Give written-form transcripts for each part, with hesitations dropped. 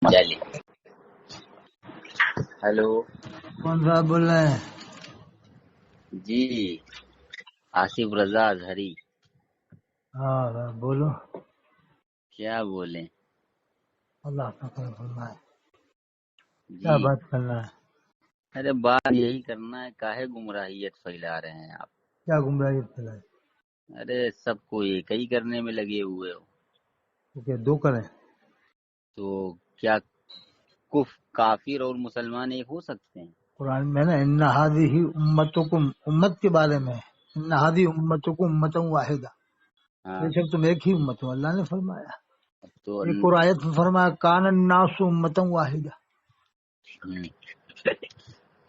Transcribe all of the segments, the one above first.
چلیے ہیلو کون صاحب بول رہے ہیں؟ جی آصف رضا اظہری. ہاں بولو. کیا بولیں اللہ کا کرم فرمائے. کیا جی. بات کرنا ہے؟ ارے بات یہی کرنا ہے، کاہے گمراہیت پھیلا رہے ہیں آپ؟ کیا گمراہی پھیلائی؟ ارے سب کو ایک ہی کرنے میں لگے ہوئے ہو کیا دو کریں؟ تو کیا کافر اور مسلمان ایک ہو سکتے ہیں؟ قرآن میں نا ان هذه امتکم، امت کے بارے میں ان هذه امتکم امتا واحدہ، ہاں بے شک تم ایک ہی امت ہو. اللہ نے فرمایا. تو ایک اور آیت میں فرمایا کان الناس امتا واحدہ.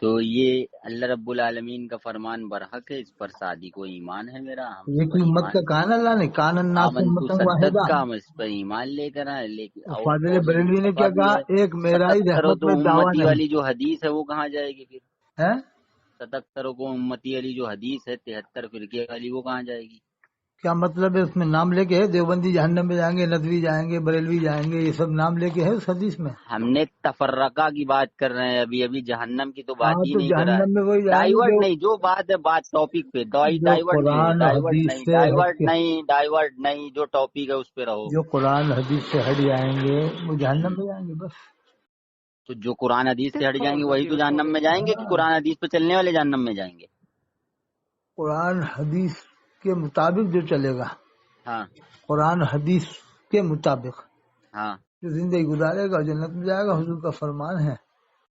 تو یہ اللہ رب العالمین کا فرمان برحق ہے، اس پر صادق کو ایمان ہے میرا، ہم اس ایک پر ہی امت ایمان کا کہا نا اللہ نے، کان الناس آمنتو امتا صدق واحدہ. کا ہم اس پر ایمان لے کر آئے. لیکن فاضل اور بریلوی ایک نے دفعہ کیا بھی کہا؟ ہے ایک میرا ہی ستکترو رحمت تو میں دعویٰ امتی نہیں والی جو حدیث ہے وہ کہاں جائے گی؟ پھر ہے. ستکترو کو امتی والی جو حدیث ہے 73 فرقے والی وہ کہاں جائے گی؟ کیا مطلب ہے؟ اس میں نام لے کے ہے دیوبندی جہنم میں جائیں گے، ندوی جائیں گے، بریلوی جائیں گے، یہ سب نام لے کے ہے اس حدیث میں. ہم نے تفرقہ کی بات کر رہے ہیں، ابھی جہنم کی تو بات ہاں ہی تو نہیں کرا ہے. جہنم میں وہی جائیں گے ڈائیورٹ نہیں، جو بات ہے بات ٹاپک پہ. جو ڈائیورٹ نہیں ہو، قرآن و ڈائیورٹ حدیث نہیں، سے ہٹ ڈائیورٹ کے، نہیں، ڈائیورٹ نہیں، جو ٹاپک ہے اس پہ رہو. جو قرآن حدیث سے ہٹ جائیں گے وہ جہنم میں جائیں گے بس. تو جو قرآن حدیث سے ہٹ جائیں گے وہی تو جہنم میں جائیں گے، کہ ہاں، قرآن حدیث پہ چلنے والے جہنم میں جائیں گے؟ قرآن حدیث کے مطابق جو چلے گا، ہاں قرآن حدیث کے مطابق ہاں. جو زندگی گزارے گا جنت میں جائے گا. حضور کا فرمان ہے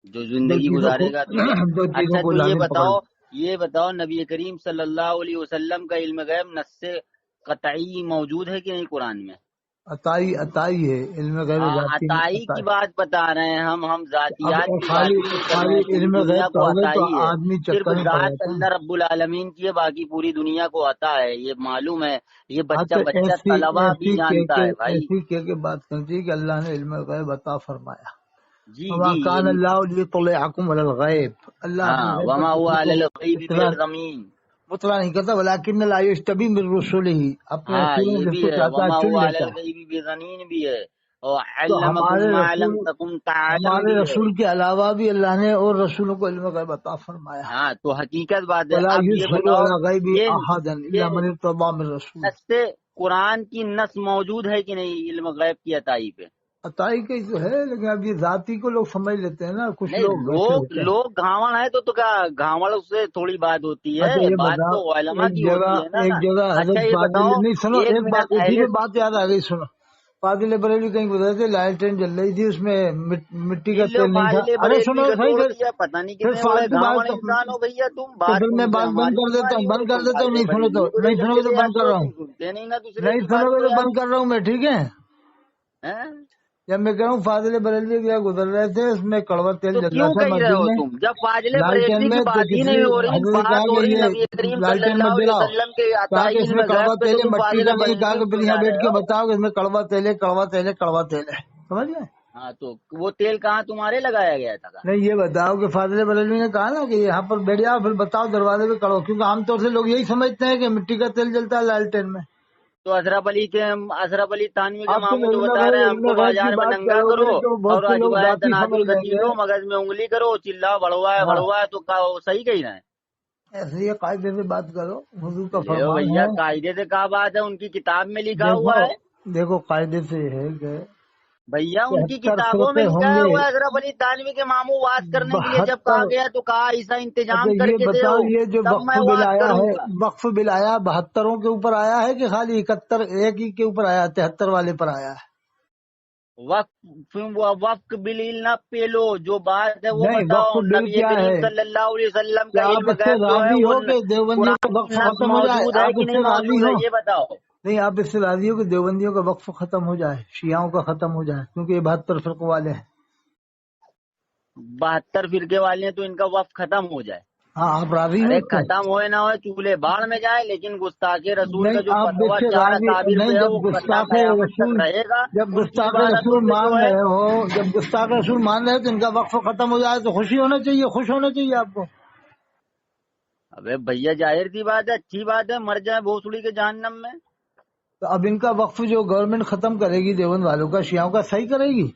جو دو زندگی چیزوں کو گزارے گا تو دو چیزوں اچھا کو تو لازم پکڑ لو. یہ بتاؤ نبی کریم صلی اللہ علیہ وسلم کا علم غیب نص قطعی موجود ہے کہ نہیں قرآن میں؟ عطائی ہے، علم غیب ذاتی میں عطائی کی عطائی. بات بتا رہے ہیں ہم اب ذاتیات کی بات خالی ہی نہیں کر رہے خالی ہیں. پوری علم غیب دنیا کا کو ہو گئے تو عطائی ہے، آدمی صرف چکر میں پڑ ذات جاتا ہے. اللہ رب العالمین کی ہے، باقی پوری دنیا کو عطا ہے، یہ معلوم ہے. یہ ہاں بچہ تو بچہ ایسی طلبا بھی ایسی جانتا ہے بھائی. کے بات کرنی چاہیے کہ اللہ نے علم غیب عطا فرمایا. جی وما جی کان اللہ لیطلعکم علی الغیب، اللہ اپنے ہاں غیب پر وما هو کسی کو علی الغیب اطلاع بضنین. نہیں کرتا، ولکن لا یجتبی من رسلہ، اپنے ہاں رسولوں یہ میں جس بھی کو ہے، چاہتا ہے وما چن هو علی لیتا ہے. الغیب بضنین بھی ہے، اور تو علمکم ما لم تکن تعلم ہمارے بھی ہے. رسول کے علاوہ بھی اللہ نے اور رسولوں کو علم غیب عطا فرمایا. ہاں تو حقیقت بات ہے. ولا اب یہ یظہر بتاؤ، علی غیبہ یہ احدا یہ الا من ارتضی من رسول. نص قرآن کی نص موجود ہے کہ نہیں علم غیب کی عطائی پہ؟ عطائی کا تو ہے، لیکن اب یہ ذاتی کو لوگ سمجھ لیتے ہیں نا، کچھ نہیں، لوگ ایسے لوگ ہوتے ہیں. لوگ گھاوڑ ہے تو کیا گھاوڑ سے تھوڑی بات ہوتی ہے، اچھا یہ بات بتاؤ، تو علماء کی ہوتی ہے نا. ایک جگہ اچھا حضرت یہ فاضل، بتاؤ، نہیں سنو ایک ایک بات، منٹ اسی اہل میں بات یاد آ گئی، سنو. فاضل بریلوی کہیں گزرے تھے، لالٹین جل رہی تھی، اس میں مٹی کا تیل نہیں تھا. فاضل ارے بریلوی سنو کا صحیح، توڑ دیا، پتہ نہیں پھر کتنے بڑے فالتو گھاوڑ بات انسان ہو بھیا تم. تو بات پھر تم میں سے بات بند ہماری کر دیتا بیماری ہوں، ہو بند رہی، کر تم دیتا ہوں. فاضل نہیں سنو تو، بریلوی کو لے نہیں کر سنو گے تو چلے بند آتے کر ہو، رہا تم ہوں. سنتے نہیں نا دوسرے نہیں کی سنو بات گے کو تو یار. بند کر رہا ہوں میں، ٹھیک ہے. ہیں؟ جب میں کہہ رہا ہوں فاضل بریلوی کیا گزر رہے تھے، اس میں کڑوا تیل تو جل رہا کیوں تھا کہہ رہے مسجد ہو میں، تم؟ جب فاضل لالٹین بریلوی کی میں. تو بات ہی کسی نہیں ہو رہی، حضرت کہا بات ہو کہ رہی نبی یہ کریم صلی لالٹین اللہ مت علیہ جلاؤ، وسلم کے کہا کہ عطائی اس علم میں کڑوا غیب پہ، تیل تو ہے، تم مٹی فاضل کا نہیں. کہا بریلوی کہ کو پھر یہاں جا بیٹھ رہے کے ہو. بتاؤ کہ اس میں کڑوا تیل ہے، کڑوا تیل ہے، کڑوا تیل ہے. سمجھ گئے؟ ہاں تو وہ تیل کہاں تمہارے لگایا گیا تھا؟ نہیں یہ بتاؤ کہ فاضل بریلوی نے کہا نا کہ یہاں پر بیٹھ جاؤ، پھر بتاؤ دروازے پہ کڑو، کیونکہ عام طور سے لوگ یہی سمجھتے ہیں کہ مٹی کا تیل جلتا ہے لالٹین میں. تو اشرف علی تھانوی کے اب تم ماموں جو علم بتا رہے غیب ہیں ہم علم کو غیب کی بازار میں بات ننگا کرو کرو گے تو بہت اور سے لوگ اجوائے ذاتی تنادر سمجھ لیں گے. گسیٹو، مغز میں انگلی کرو، چلا ہاں، بڑوا ہے تو صحیح کہی رہے ہیں. ایسے یہ قاعدے سے بات کرو. حضور کا لے فرمان بھیا، ہے. قاعدے سے کہا بات ہے، ان کی کتاب میں لکھا ہوا دیکھو ہے. دیکھو قاعدے سے یہ ہے کہ بھیا ان کی 73 کتابوں میں فرقے لکھا ہوں ہے گے. ہوا ہے. اشرف علی تھانوی کے ماموں بات کرنے کے لیے جب 72. کہا گیا تو کہا ایسا اچھا انتظام کر یہ کے دے بتاؤ، یہ جو تب وقف میں بل بات آیا کروں ہے، گا. وقف بل آیا 72 کے اوپر آیا ہے کہ خالی 71 ایک ہی کے اوپر آیا، 73 والے پر آیا ہے؟ وقت بل نہ پیلو، جو بات ہے وہ نہیں، وقف بتاؤ. بل نبی کیا کریم ہے؟ صلی اللہ علیہ وسلم کا کیا آپ علم اس سے غیب جو ہے راضی وہ ہو کہ دیوبندیوں کا قرآن وقف کی نص ختم ہو جائے؟ موجود ہے آپ کہ اس نہیں سے راضی موجود ہے ہو؟ یہ بتاؤ. نہیں، آپ اس سے راضی ہو کہ دیوبندیوں کا وقف ختم ہو جائے، شیعوں کا ختم ہو جائے، کیونکہ یہ 72 فرقوں والے ہیں. 72 فرقے والے ہیں تو ان کا وقف ختم ہو جائے. ہاں آپ راضی ہیں ارے اس سے؟ ختم ہوئے نہ ہوئے چولہے باڑ میں جائے، لیکن گستاخی رسول نہیں کا جو آپ فتویٰ اس سے 4 راضی اکابر نہیں. پہ ہے جب وہ تا گستاخ قیامت تک رسول، رہے گا. جب ان کی گستاخ عبادتوں رسول پہ جو مان ہے. رہے ہو، جب گستاخ رسول مان رہے ہو تو ان کا وقف ختم ہو جائے تو خوشی ہونا چاہیے، خوش ہونا چاہیے آپ کو. ابے بھیا ظاہر سی بات ہے، اچھی بات ہے، مر جائے بھوسڑی کے جہنم میں. تو اب ان کا وقف جو گورنمنٹ ختم کرے گی دیوبند والوں کا، شیعوں کا صحیح کرے گی؟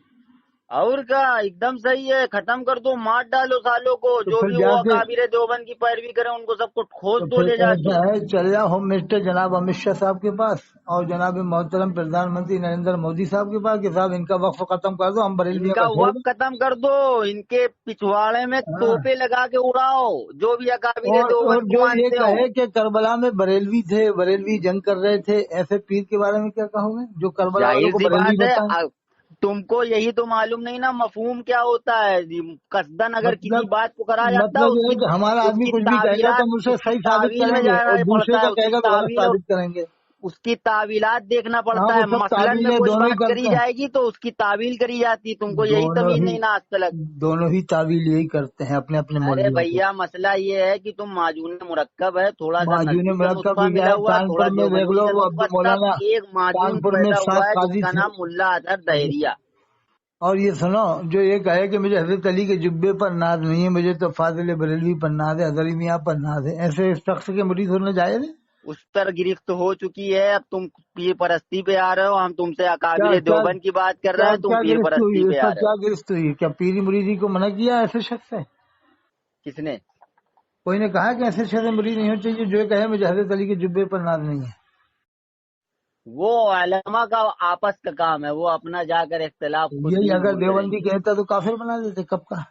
اور کیا، ایک دم صحیح ہے، ختم کر دو، مار ڈالو سالوں کو، تو جو پھر بھی جا وہ کے اکابر دیوبند کی پیروی کریں ان کو سب کو کھوج تو دو پھر لے جا کے۔ ایسا ہے، چل جاؤ ہوم منسٹر جناب امت شاہ صاحب کے پاس اور جناب محترم پردھان منتری نریندر مودی صاحب کے پاس کہ صاحب ان کا وقف ختم کر دو، ہم ان بریلویوں کا کا چھوڑ وقت ختم کر دو، ان کے پچھواڑے میں دیں۔ ہاں، توپے لگا کے اڑاؤ جو بھی اکابر اور دیوبند کو جو یہ مانتے ہوں۔ کہے کہ کربلا میں بریلوی تھے، بریلوی جنگ کر رہے تھے، ایسے پیر کے بارے میں کیا کہو گے جو کربلا والوں ظاہر کو سی بریلوی بات ہے، بتائیں؟ تم کو یہی تو معلوم نہیں نا مفہوم کیا ہوتا ہے، قصدن اگر کسی مطلب بات کو کرا جاتا ہے مطلب یہ ہے کہ ہمارا اس آدمی کی کچھ بھی کہے گا تعویلات، تو ہم اسے اس کی صحیح ثابت تعویل میں کریں گے جانا اور دوسرے پڑتا ہے، کا کہے گا تو غلط ثابت کریں گے۔ اس کی تعویلات دیکھنا ہاں، پڑتا وہ ہے، سب مثلاً میں تعویلیں کوئی دونوں ہی بات کری کرتے ہیں، جائے گی تو اس کی تعویل کری جاتی، تم کو یہی دونوں تمیز ہی نہیں نا آج تک۔ دونوں ہی تعویل یہی کرتے ہیں اپنے اپنے ارے مولویوں کو۔ بھیا مسئلہ یہ ہے کہ تم معجون مرکب ہے، تھوڑا سا معجون نسبی کا مرکب نسخہ کی کیا ملا ہے، ہوا ہے، کانپور تھوڑا میں دیکھ دیوبندی لو کا وہ نسخہ، تب مولانا ایک معجون کانپور میں پیدا ہوا 7 ہے جس قاضی کا تھے۔ نام ملا اظہر دہریہ۔ اور یہ سنو، جو یہ کہے کہ مجھے حضرت علی کے جبے پر ناز نہیں ہے، مجھے تو فاضل بریلوی پر ناز ہے، حضرت میاں پر ناز ہے، ایسے شخص کے مرید ہونا جائز ہے؟ اس پر گرفت ہو چکی ہے، اب تم پیر پرستی پہ آ رہے ہو، ہم تم سے کیا اکابر کیا دیوبند کی بات کر رہے کیا ہیں، تم کیا پیر گرفت ہوئی، پرستی اس پہ کا آ رہے کیا ہو۔ گرفت ہوئی؟ کیا پیری مریدی کو منع کیا ایسے شخص ہے؟ کس نے؟ کوئی نے کہا کہ ایسے شخص مرید نہیں ہونا چاہیے جو یہ کہے مجھے حضرت علی کے جبے پر ناز نہیں ہے؟ وہ علماء کا آپس کا کام ہے، وہ اپنا جا کر اختلاف خود یہی نہیں اگر دور کریں دیوبندی گے۔ کہتا تو کافر بنا دیتے کب کا۔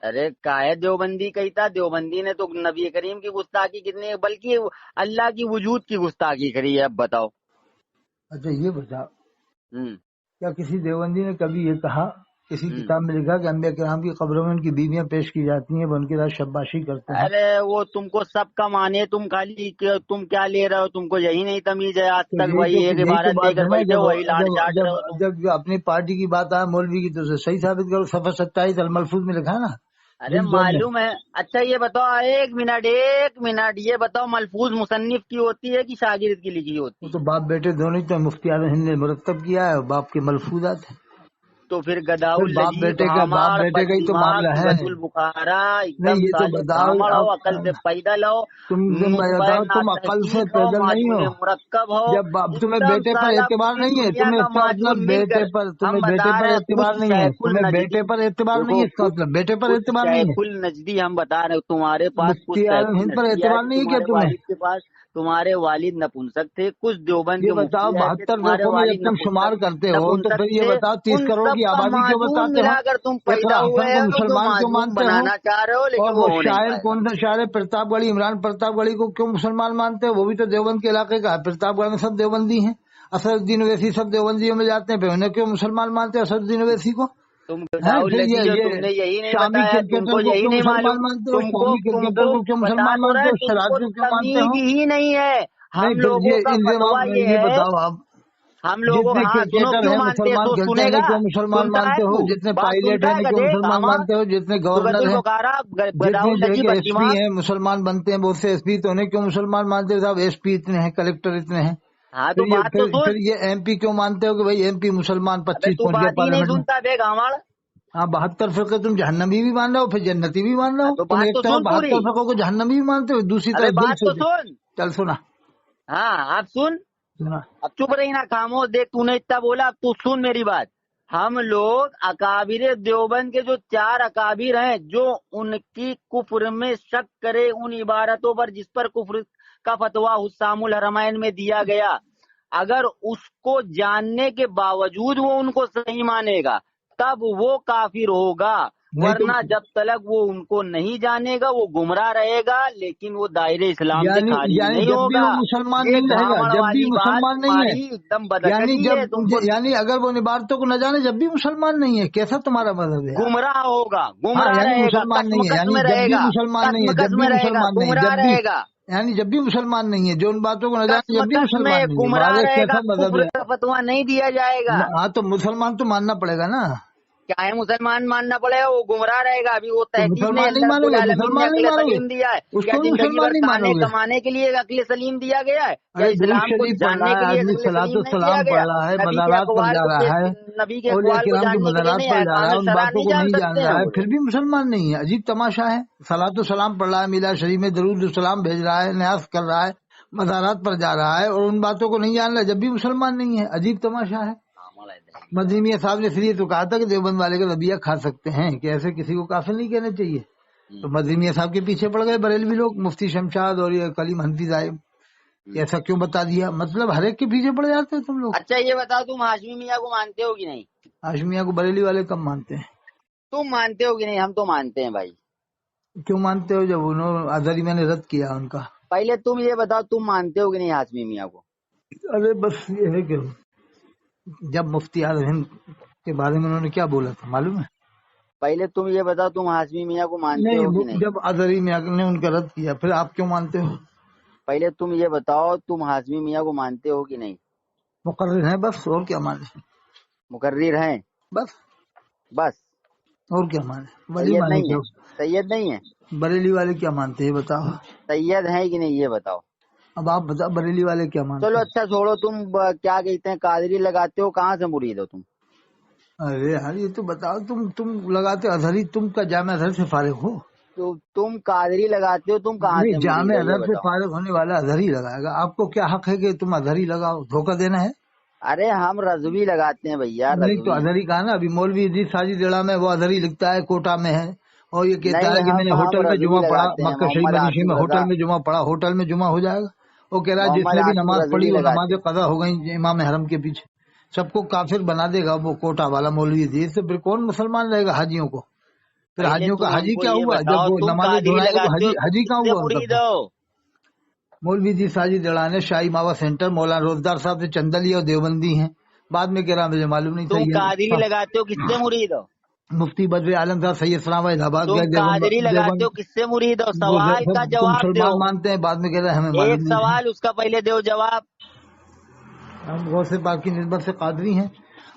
ارے کاہے دیوبندی کہتا، دیوبندی نے تو نبی کریم کی گستاخی کتنی ہے، بلکہ اللہ کی وجود کی گستاخی کری ہے، اب بتاؤ۔ اچھا یہ بتا، ہوں کیا کسی دیوبندی نے کبھی یہ کہا، کسی ہوں کتاب میں لکھا کہ انبیاء کرام کی قبروں میں ان کی بیویاں پیش کی جاتی ہیں، وہ ان کے ساتھ شباشی کرتے ہیں؟ ارے وہ تم کو سب کا مانے، تم خالی تم کیا لے رہے ہو، تم کو یہی نہیں تمیز ہے، آج تو تک وہی ایک یہی تو عبارت لے بات کر ہے نا، بیٹھے جب ہو، وہی لاٹ جب چاٹ رہے جب ہو تم۔ جب اپنی پارٹی کی بات آئے مولوی کی تو اسے صحیح ثابت کرو، صفحہ 27 الملفوظ میں لکھا ہے نا، ارے جلد 2 میں۔ معلوم ہے، اچھا یہ بتاؤ، ایک منٹ یہ بتاؤ، ملفوظ مصنف کی ہوتی ہے کہ شاگرد کی لکھی وہ ہوتی تو ہے؟ باپ بیٹے دونوں ہی تو مفتی اعظم ہند نے مرتب کیا ہے، اور باپ کے ملفوظات ہیں۔ تو پھر گداؤ پھر باپ لذیذ بیٹے کا بھامار بیٹے بد کا ہی تو دماغ معاملہ ہے۔ صیغۃ البخارا، ایک نہیں دم یہ تو سالے بتاؤ بھامڑ ہو، عقل سے اب پیدل ہو، تم منہ پہ بتاؤ، نا تم عقل سے تحقیق ہو، پیدل نہیں معجون ہو؟ مرکب ہو، جب ایک تمہیں دم بیٹے پر سالہ اعتبار پوری نہیں ہے، دنیا تمہیں کا اس کا معجون مطلب مل کر تمہیں ہم بیٹے بتا پر رہے ہیں، خود اعتبار نہیں ہے، شیخ تمہیں النجدی، بیٹے پر اعتبار نہیں دیکھو ہے، اس کا مطلب بیٹے پر خود اعتبار نہیں شیخ ہے۔ النجدی ہم بتا رہے ہیں، تمہارے پاس کچھ مفتی شیخ اعظم ہند پر النجدی آئے اعتبار تھے، نہیں ہے کیا تمہارے تمہیں؟ والد کے پاس، تمہارے والد نپنسک تھے، کچھ دیوبند یہ کے بتاؤ مفتی آئے تھے، 72 تمہارے فرقوں میں جب والد تم شمار کرتے ہو تو نپنسک پھر یہ تھے، بتاؤ 30 ان کروڑ سب کی کا آبادی کیوں معجون بتاتے ہو؟ ملا کر تم پیدا اقرا ہوئے حسن کو ہو، جو مسلمان کیوں معجون مانتے ہو؟ بنانا چاہ رہے ہو، اور لیکن وہ وہ ہو نہیں شاعر پائے گا۔ کون سا شاعر ہے پرتاپ گڑھی، عمران پرتاپ گڑھی کو کیوں مسلمان مانتے ہو؟ وہ بھی تو دیوبند کے علاقے کا ہے، پرتاپ گڑھ میں سب دیوبندی ہیں، اسد الدین اویسی سب دیوبندیوں میں جاتے ہیں، پھر انہیں کیوں مسلمان مانتے ہو اسد الدین اویسی کو؟ تم ہیں گداؤ پھر لذیذ ہو، یہ تم نے یہی نہیں شامی بتایا، تم کرکٹر کو کو یہی کیوں نہیں مسلمان معلوم، مانتے ہو؟ شامی تم کرکٹر کو کو کیوں بتا مسلمان تو مانتے رہے، ہو؟ تم کو شراج کو کیوں مانتے تمیز ہو؟ ہی نہیں ہے۔ نہیں ہم پھر لوگوں یہ کا فتویٰ الزام، یہ یہ ہے، بتاؤ آپ، ہم لوگوں، جتنے ہاں سنو، کرکٹر کیوں ہیں مانتے ہیں، مسلمان تو کھیلتے سنے ہیں گا، کیوں مسلمان سنتا ہے مانتے ہو؟ تو جتنے بات پائلٹ سنتا ہیں ہے کیوں گدے مسلمان کاما، مانتے ہو؟ جتنے سگت گورنر ہیں، البکارا، گداؤ جتنے لذیذ دیکھے بد ایس پی دماغ۔ ہیں مسلمان بنتے ہیں، بہت سے ایس پی تو انہیں کیوں مسلمان مانتے ہو؟ صاحب ایس پی اتنے ہیں، کلکٹر اتنے ہیں، ہاں پھر تو یہ بات تو سن، پھر یہ ایم پی کیوں مانتے ہو کہ بھائی ایم پی مسلمان ابے 25 تو پہنچ گیا بات ہی نہیں پارلیمنٹ میں؟ سنتا بے گامڑ، ہاں 72 فرقے تم جہنمی بھی مان رہے ہو، پھر جنتی بھی مان رہے ہو، تو تم بات ایک تو طرف سن پوری، 72 فرقوں کو جہنمی بھی مانتے ہو، دوسری ابے طرف دل بات سے تو سن، چل سنا ہاں آپ سن، سنا اب چپ رہی نا، خاموش، دیکھ تو نے اتنا بولا، اب تو سن میری بات۔ ہم لوگ اکابر دیوبند کے جو 4 اکابر ہیں، جو ان کی کفر میں شک کرے ان عبارتوں پر جس پر کفر کا فتویٰ حسام الحرمین میں دیا گیا، اگر اس کو جاننے کے باوجود وہ ان کو صحیح مانے گا تب وہ کافر ہوگا، نہیں تو ورنہ جب تک وہ ان کو نہیں جانے گا وہ گمراہ رہے گا، لیکن وہ دائرے اسلام سے خارج یعنی نہیں جب بھی ہوگا۔ وہ مسلمان یہ نہیں رہے گا، گھامڑ جب بھی والی بات مسلمان نہیں ہے، تمہاری ایک دم بدعقلی ہے، تم کو یعنی اگر وہ عبارتوں کو نہ جانے جب بھی مسلمان نہیں ہے، کیسا تمہارا مذہب ہے یار؟ گمراہ ہوگا، ہاں گمراہ یعنی رہے گا، مسلمان قسم نہیں ہے، قسم یعنی جب رہے بھی گا، مسلمان نہیں قسم ہے، جب قسم بھی رہے گا، مسلمان نہیں ہے، گمراہ جب بھی رہے گا، یعنی جب بھی مسلمان نہیں ہے، جو ان باتوں کو نہ جانے قسم جب بھی قسم مسلمان نہیں ہے، گمراہ واضح رہے گا، کیسا مذہب کفر ہے؟ کا فتویٰ نہیں دیا جائے گا۔ ہاں تو مسلمان تو ماننا پڑے گا نا، کیا ہے مسلمان ماننا پڑے گا، وہ گمراہ رہے گا۔ ابھی وہ تو تہذیب نے مسلمان نہیں اللہ رب مانو گے، العالمین نے مسلمان نہیں عقل مانو گے، سلیم دیا ہے، اس کیا کو بھی زندگی مسلمان بھر نہیں کھانے مانو گے۔ کمانے کے لیے عقل سلیم دیا گیا ہے، یا ارے درود اسلام کو شریف پڑھ جاننے رہا ہے کے لیے آدمی، عقل صلاۃ سلیم نہیں دیا السلام گیا؟ پڑھ رہا ہے، نبی کے مزارات پر اقوال جا کو رہا ہے، نبی کے اولیاء اقوال کو کرام کے جاننے کے لیے مزارات نہیں، پر جا رہا احکام ہے، ان شرع باتوں نہیں کو جان نہیں جان سکتے ہیں رہا ہے، وہ پھر لوگ۔ بھی مسلمان نہیں ہے۔ عجیب تماشا ہے، صلاۃ السلام پڑھ رہا ہے، میلاد شریف میں درود السلام بھیج رہا ہے، نیاز کر رہا ہے، مزارات پر جا رہا ہے، اور ان باتوں کو نہیں جان رہا ہے، جب بھی مسلمان نہیں ہے۔ عجیب تماشا ہے۔ مدنی میاں صاحب نے اس لیے تو کہا تھا کہ دیوبند والے کا ربیہ کھا سکتے ہیں کہ ایسے کسی کو کافر نہیں کہنا چاہیے. تو مدنی میاں صاحب کے پیچھے پڑ گئے بریلوی لوگ، مفتی شمشاد اور یہ کلیم حنفی صاحب. ایسا کیوں بتا دیا؟ مطلب ہر ایک کے پیچھے پڑ جاتے ہیں تم لوگ. اچھا یہ بتاؤ تم ہاشمی میاں کو مانتے ہو کہ نہیں؟ ہاشمی میاں کو بریلی والے کم مانتے ہیں. تم مانتے ہو کہ نہیں؟ ہم تو مانتے ہیں بھائی. کیوں مانتے ہو جب انہوں ازہری میں نے رد کیا ان کا؟ پہلے تم یہ بتاؤ تم مانتے ہو کہ نہیں ہاشمی میاں کو؟ ارے بس یہ ہے کہ جب مفتی اعظم ہند کے بارے میں انہوں نے کیا بولا تھا معلوم ہے؟ پہلے تم یہ بتاؤ تم ہاشمی میاں کو مانتے ہو کہ نہیں؟ جب ازہری میاں نے ان کا رد کیا پھر آپ کیوں مانتے ہو؟ پہلے تم یہ بتاؤ تم ہاشمی میاں کو مانتے ہو کہ نہیں؟ مقرر ہیں بس، اور کیا مانے؟ مقرر ہیں بس بس. اور کیا مانے؟ ولی سید مانے نہیں کیا؟ ہے؟ سید نہیں ہے؟ بریلی والے کیا مانتے ہیں بتاؤ؟ سید ہیں کہ نہیں یہ بتاؤ. اب آپ بتاؤ بریلی والے کیا مانتے چلو ہیں؟ اچھا چھوڑو، تم کیا کہتے ہیں قادری لگاتے ہو، کہاں سے مرید ہو تم؟ ارے یار یہ تو بتاؤ، تم لگاتے ازہری، تم کا جامع ازہر سے فارغ ہو؟ تو تم قادری لگاتے ہو، تم کہاں سے نہیں، مرید جامع ہو یہ ازہر سے بتاؤ. فارغ ہونے والا ازہری لگائے گا. آپ کو کیا حق ہے کہ تم ازہری لگاؤ؟ دھوکہ دینا ہے؟ ارے ہم رضوی لگاتے ہیں بھیا، نہیں تو رضوی. ازہری کہا نا. ابھی مولوی ادریس ساجد اڑا میں وہ ازہری لکھتا ہے، کوٹا میں ہے، اور یہ کہتا ہے نہیں کہ میں نے ہم ہوٹل میں رضوی جمعہ پڑھا، لگاتے ہیں. مکہ شریف محمد مدینہ آصف میں رضا، ہوٹل میں جمعہ پڑھا، ہوٹل میں جمعہ ہو جائے گا. وہ کہہ رہا ہے جس محمد نے بھی آصف نماز رضوی پڑھی وہ لگاتے نماز ہیں. قضا ہو گئی امام حرم کے پیچھے. سب کو کافر بنا دے گا وہ کوٹا والا مولوی ادریس. تو پھر کون مسلمان رہے گا؟ حاجیوں کو. پھر پہلے حاجیوں تم کا ہم حاجی کو کیا یہ ہوا بتاؤ جب وہ تم نمازیں قادری دہرائے گا؟ تو لگاتے ہو حاجی کس کہاں سے ہوا ان کا مرید پھر؟ ہو؟ مولوی ادریس ساجد اڑا نے شاہی ماوا سینٹر مولانا روزدار صاحب سے چندہ لیا اور دیوبندی ہیں. بعد میں کہہ رہا مجھے معلوم نہیں تھا تم قادری یہ. لگاتے ہو کس سے مرید ہو؟ مفتی بدر عالم صاحب سید اسلام الہ آباد تم گئے قادری لگاتے دیوبند. ہو کس سے مرید ہو؟ وہ سوال کا سب کو جواب دو. مسلمان مانتے ہیں، بعد میں کہہ رہے ہیں ہمیں ایک معلوم نہیں تھا. سوال اس کا پہلے دو جواب. ہم غوث پاک کی نسبت سے قادری ہیں.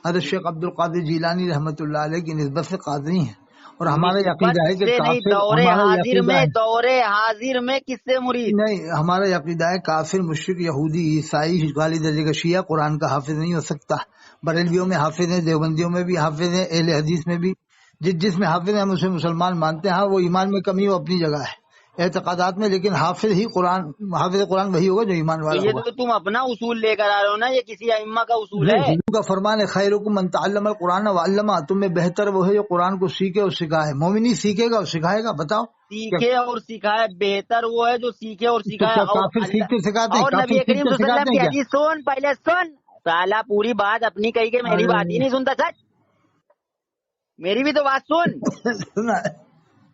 حضرت شیخ عبد القادر جیلانی رحمۃ اللہ علیہ کی نسبت سے قادری ہیں. اور ہمارا نسبت عقیدہ ہے کہ سے نہیں، کافر، دور ہمارا یہ حاضر عقیدہ میں، ہے دور حاضر میں کس سے مرید؟ نہیں، ہمارا یہ عقیدہ ہے کافر مشرک یہودی عیسائی غالی درجے کا شیعہ قرآن کا حافظ نہیں ہو سکتا. بریلویوں میں حافظ ہیں، دیوبندیوں میں بھی حافظ ہیں، اہل حدیث میں بھی. جس میں حافظ ہیں ہم اسے مسلمان مانتے ہیں. ہاں وہ ایمان میں کمی وہ اپنی جگہ ہے اعتقادات میں، لیکن حافظ ہی قرآن، حافظ قرآن وہی ہوگا جو ایمان تو والا یہ ہوگا. تو تم اپنا اصول لے کر آ رہے ہو نا، یہ کسی ائمہ کا اصول ہے. حضور کا فرمان ہے خیرکم من تعلم القرآن وعلمہ، تم میں بہتر وہ ہے جو قرآن کو سیکھے اور سکھائے. مومن ہی سیکھے گا اور سکھائے گا. بتاؤ سیکھے اور سکھائے، بہتر وہ ہے جو سیکھے اور تو سکھائے. کیا اور کافر اللہ سیکھتے سکھاتے ہیں؟ اور کافر نبی کریم سیکھتے صلی اللہ علیہ سکھاتے وسلم ہیں کی کیا؟ حدیث سن، پہلے سن. سالا پوری بات اپنی کہی کہ میری بات ہی نہیں سنتا. سچ میری بھی تو بات سن. سنا ہے؟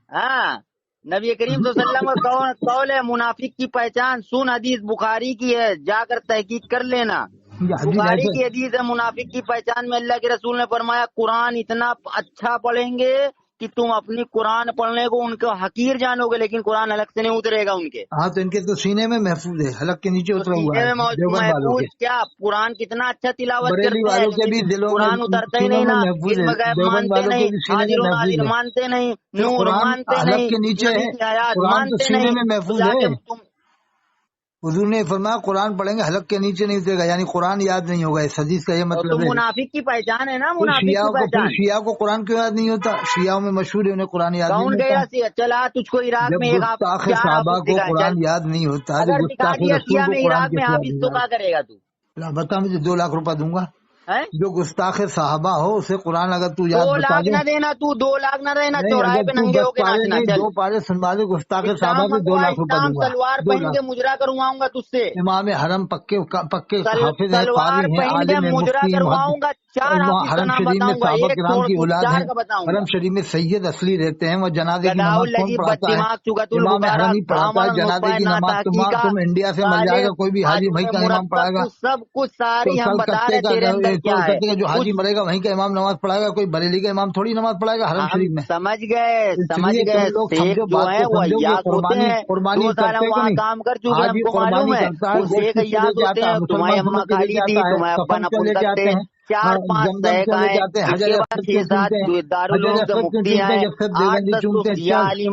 ہاں، نبی کریم صلی اللہ علیہ وسلم کا قول ہے منافق کی پہچان سن، حدیث بخاری کی ہے، جا کر تحقیق کر لینا. یہ حدیث بخاری ایسے کی حدیث ہے منافق کی پہچان میں اللہ کے رسول نے فرمایا قرآن اتنا اچھا پڑھیں گے کہ تم اپنی قرآن پڑھنے کو ان کو حقیر جانو گے، لیکن قرآن الگ سے نہیں اترے گا ان کے. ہاں تو ان کے تو سینے میں محفوظ ہے، حلق کے نیچے تو اترا ہوا سینے ہے میں دیوبند والوں محفوظ کے. کیا قرآن کتنا اچھا تلاوت بریلی کرتے ہیں، والوں کے لیکن بھی دلوں میں، قرآن اترتا ہی سینوں نہیں میں نا. محفوظ ہے. علم غیب دیوبند مانتے والوں کے نہیں، بھی سینے میں حاضر و محفوظ ناظر ہے. مانتے نہیں، پھر نور قرآن مانتے حلق نہیں، کے نیچے نبی ہے، کی آیات قرآن تو مانتے سینے نہیں. میں تو محفوظ جا ہے. کے تم حضور نے فرمایا قرآن پڑھیں گے حلق کے نیچے نہیں اترے گا، یعنی قرآن یاد نہیں ہوگا. اس حدیث کا یہ تو مطلب تم ہے. منافق کی پہچان ہے نا، پھر منافق کی پھر پہچان. شیعہ کو قرآن کیوں یاد نہیں ہوتا؟ شیعوں میں مشہور ہے انہیں قرآن یاد نہیں کون ہوتا. گیا سی؟ چلا تجھ کو عراق جب میں ایک گستاخ چار صحابہ حافظ کو دکھائیں چل. قرآن یاد نہیں ہوتا، جو اگر دکھا گستاخ دیا رسول سیاہ کو میں قرآن عراق میں کیسے یاد حافظ تو ہوگا؟ کیا کرے گا تو؟ بتا مجھے 2 لاکھ روپہ دوں گا. ہیں؟ جو گستاخ صحابہ ہو اسے قرآن اگر تو 2 یاد بتا لاکھ دے. نہ دینا تو، 2 لاکھ نہ دینا، نہیں چوراہے اگر پہ تو ننگے ہو 10 کے پارے ناچنا. نہیں چل 2 پارے سنوا دے گستاخ اسٹام صحابہ پہ 2 منگوا، لاکھ روپہ اسٹام دوں گا. سلوار 2 پہن لاکھ. کے مجرا کرواؤں گا تجھ سے. امام حرم پکے پکے حافظ ہیں، قاری سلوار ہیں، پہن کے عالم ہیں، مجرا مفتی ہیں، کرواؤں محدث. گا. 4 وہاں حافظ کا حرم نام شریف میں بتاؤں گا، صحابہ ایک کرام چھوڑ کی دوں، اولاد 4 ہے. کا بتاؤں گا. حرم شریف میں سید اصلی رہتے ہیں. وہ جنازے کی گداؤ نماز کون الذی پڑھاتا ہے؟ بددماغ چگت امام حرم البخارا ہی پڑھاتا ہے کامن جنازے نطفہ کی نا نماز. تحقیقہ تم انڈیا سے مل جائے صالح گا کوئی بھی حاجی وہیں حاجم کا امام مربع، پڑھائے گا. تو سب کچھ ساری ہم بتا کلکتے رہے تیرے اندر کیا ہے. کا جو حاجی کچھ مرے گا وہیں کا امام نماز پڑھائے گا. کوئی بریلی کا امام تھوڑی نماز پڑھائے گا حرم ہم شریف میں. سمجھ گئے، اس سمجھ لیے گئے. تم لوگ شیخ سمجھو، جو بات ہیں کو وہ سمجھو کہ عیاس ہوتے ہیں. قربانی 2 سال کرتے ہم کو وہاں نہیں. کام کر چکے ہیں، آج ہم یہ کو معلوم قربانی ہے. کرتا ہے، وہ گوشت شیخ خرید کے لے عیاس کے ہوتے آتا ہے، ہیں. تمہاری مسلمان اماں سمجھ کے لے کھالی کے تھی، آتا ہے، تمہارے ابا کفن کیوں نپل لے کے کرتے آتے ہیں. ہیں، 4-5 زمزم کیوں سیکا لے کے ہیں. آتے ہیں، اس حجر کے بعد اسود کیوں 6-7 چومتے ہیں، حجر دارالعلوم کے اسود کیوں مفتی چومتے ہیں ہیں. جب سب 8-10 دیوبندی تو چومتے ہیں. شیعہ چل علی